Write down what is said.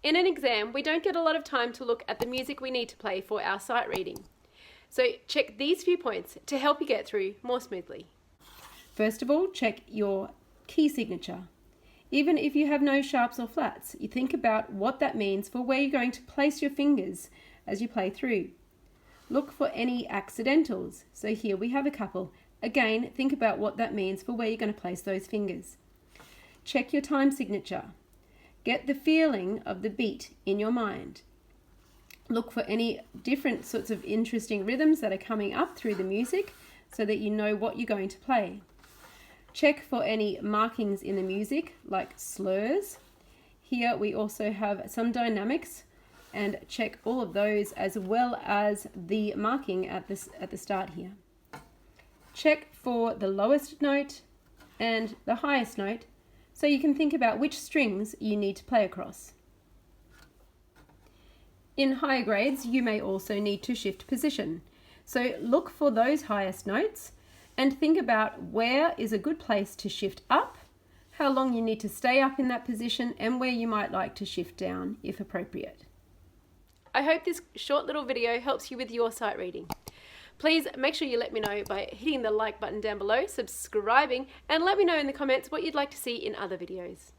In an exam, we don't get a lot of time to look at the music we need to play for our sight reading. So check these few points to help you get through more smoothly. First of all, check your key signature. Even if you have no sharps or flats, you think about what that means for where you're going to place your fingers as you play through. Look for any accidentals. So here we have a couple. Again, think about what that means for where you're going to place those fingers. Check your time signature. Get the feeling of the beat in your mind. Look for any different sorts of interesting rhythms that are coming up through the music so that you know what you're going to play. Check for any markings in the music, like slurs. Here we also have some dynamics, and check all of those as well as the marking at the start here. Check for the lowest note and the highest note so you can think about which strings you need to play across. In higher grades, you may also need to shift position. So look for those highest notes and think about where is a good place to shift up, how long you need to stay up in that position, and where you might like to shift down if appropriate. I hope this short little video helps you with your sight reading. Please make sure you let me know by hitting the like button down below, subscribing, and let me know in the comments what you'd like to see in other videos.